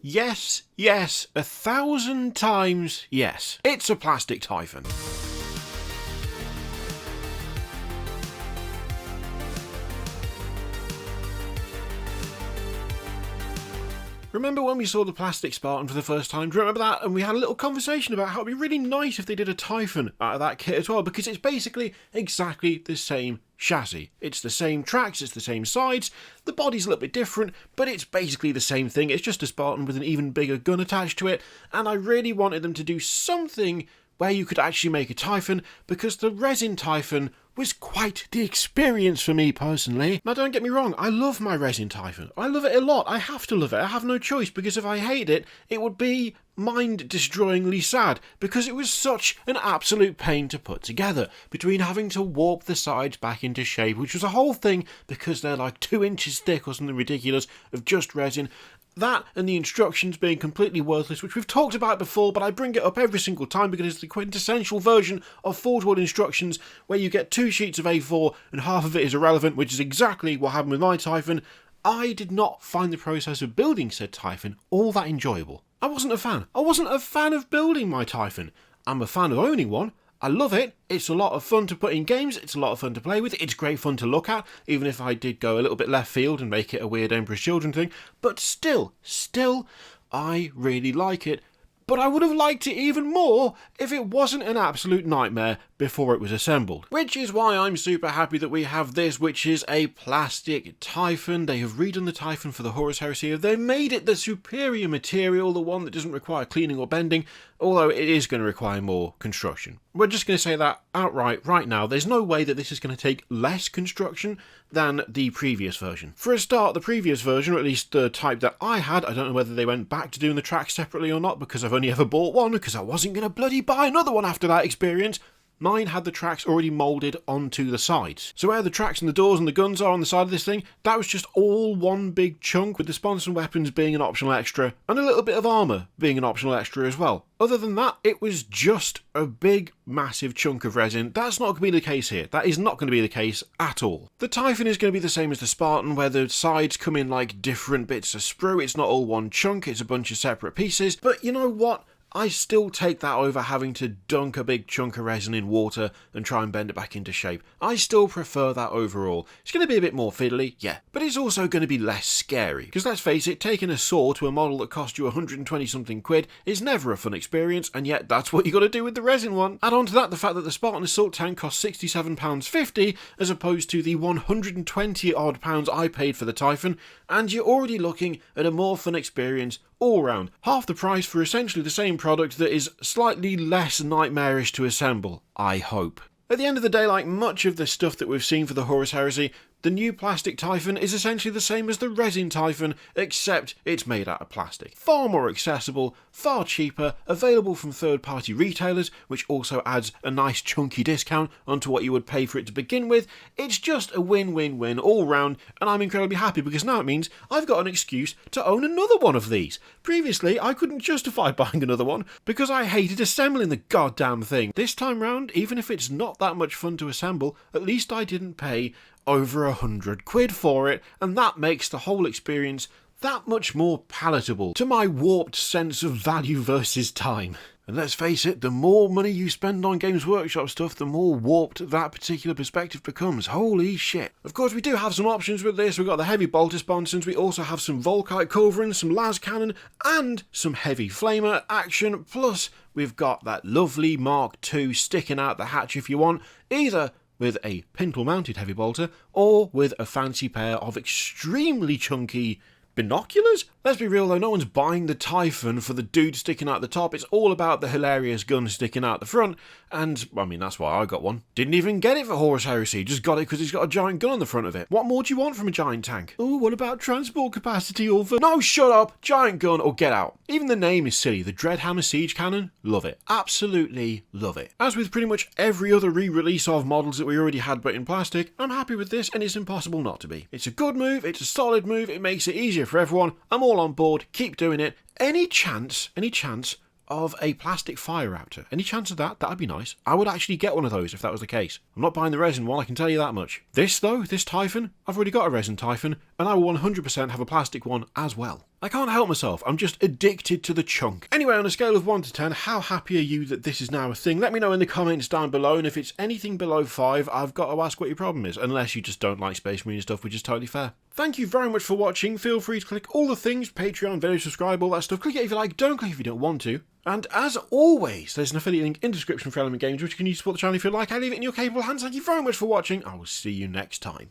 Yes, yes, 1,000 times yes. It's a plastic Typhon. Remember when we saw the plastic Spartan for the first time? Do you remember that? And we had a little conversation about how it'd be really nice if they did a Typhon out of that kit as well, because it's basically exactly the same chassis. It's the same tracks, it's the same sides, the body's a little bit different, but it's basically the same thing. It's just a Spartan with an even bigger gun attached to it, and I really wanted them to do something where you could actually make a Typhon, because the resin Typhon was quite the experience for me personally. Now don't get me wrong, I love my resin Typhon. I love it a lot. I have to love it. I have no choice, because if I hate it, it would be mind-destroyingly sad, because it was such an absolute pain to put together, between having to warp the sides back into shape, which was a whole thing because they're like 2 inches thick or something ridiculous of just resin. That and the instructions being completely worthless, which we've talked about before, but I bring it up every single time because it's the quintessential version of Forge World instructions where you get 2 sheets of A4 and half of it is irrelevant, which is exactly what happened with my Typhon. I did not find the process of building said Typhon all that enjoyable. I wasn't a fan. I wasn't a fan of building my Typhon. I'm a fan of owning one. I love it. It's a lot of fun to put in games. It's a lot of fun to play with. It's great fun to look at, even if I did go a little bit left field and make it a weird Emperor's Children thing. But still, I really like it. But I would have liked it even more if it wasn't an absolute nightmare before it was assembled. Which is why I'm super happy that we have this, which is a plastic Typhon. They have redone the Typhon for the Horus Heresy. They made it the superior material, the one that doesn't require cleaning or bending, although it is going to require more construction. We're just going to say that outright right now. There's no way that this is going to take less construction than the previous version. For a start, the previous version, or at least the type that I had, I don't know whether they went back to doing the tracks separately or not, because I've only ever bought one, because I wasn't going to bloody buy another one after that experience. Mine had the tracks already moulded onto the sides. So where the tracks and the doors and the guns are on the side of this thing, that was just all one big chunk, with the sponsor weapons being an optional extra, and a little bit of armour being an optional extra as well. Other than that, it was just a big, massive chunk of resin. That's not going to be the case here. That is not going to be the case at all. The Typhon is going to be the same as the Spartan, where the sides come in like different bits of sprue. It's not all one chunk, it's a bunch of separate pieces. But you know what? I still take that over having to dunk a big chunk of resin in water and try and bend it back into shape. I still prefer that overall. It's going to be a bit more fiddly, yeah, but it's also going to be less scary. Because let's face it, taking a saw to a model that cost you 120 something quid is never a fun experience, and yet that's what you got to do with the resin one. Add on to that the fact that the Spartan Assault Tank cost £67.50 as opposed to the 120 odd pounds I paid for the Typhon, and you're already looking at a more fun experience all round. Half the price for essentially the same product that is slightly less nightmarish to assemble, I hope. At the end of the day, like much of the stuff that we've seen for the Horus Heresy, the new plastic Typhon is essentially the same as the resin Typhon, except it's made out of plastic. Far more accessible, far cheaper, available from third-party retailers, which also adds a nice chunky discount onto what you would pay for it to begin with. It's just a win-win-win all round, and I'm incredibly happy because now it means I've got an excuse to own another one of these. Previously, I couldn't justify buying another one because I hated assembling the goddamn thing. This time round, even if it's not that much fun to assemble, at least I didn't pay over 100 quid for it, and that makes the whole experience that much more palatable to my warped sense of value versus time. And let's face it, the more money you spend on Games Workshop stuff, the more warped that particular perspective becomes. Holy shit. Of course, we do have some options with this. We've got the heavy bolter sponsons, we also have some Volkite culverins, some las cannon, and some heavy flamer action, plus we've got that lovely Mark II sticking out the hatch if you want, either with a pintle mounted heavy bolter or with a fancy pair of extremely chunky binoculars? Let's be real though, no one's buying the Typhon for the dude sticking out the top. It's all about the hilarious gun sticking out the front, and I mean that's why I got one. Didn't even get it for Horus Heresy, just got it because it's got a giant gun on the front of it. What more do you want from a giant tank? Oh, what about transport capacity or No, shut up! Giant gun or get out. Even the name is silly. The Dreadhammer Siege Cannon? Love it. Absolutely love it. As with pretty much every other re-release of models that we already had but in plastic, I'm happy with this and it's impossible not to be. It's a good move, it's a solid move, it makes it easier for everyone. I'm all on board, keep doing it. Any chance of a plastic fire raptor? Any chance of that? That'd be nice. I would actually get one of those if that was the case. I'm not buying the resin one, I can tell you that much. This though, this Typhon, I've already got a resin Typhon, and I will 100% have a plastic one as well. I can't help myself, I'm just addicted to the chunk. Anyway, on a scale of 1 to 10, how happy are you that this is now a thing? Let me know in the comments down below, and if it's anything below 5, I've got to ask what your problem is, unless you just don't like Space Marine stuff, which is totally fair. Thank you very much for watching. Feel free to click all the things, Patreon, video, subscribe, all that stuff. Click it if you like, don't click if you don't want to. And as always, there's an affiliate link in the description for Element Games, which you can use to support the channel if you like. I leave it in your capable hands. Thank you very much for watching. I will see you next time.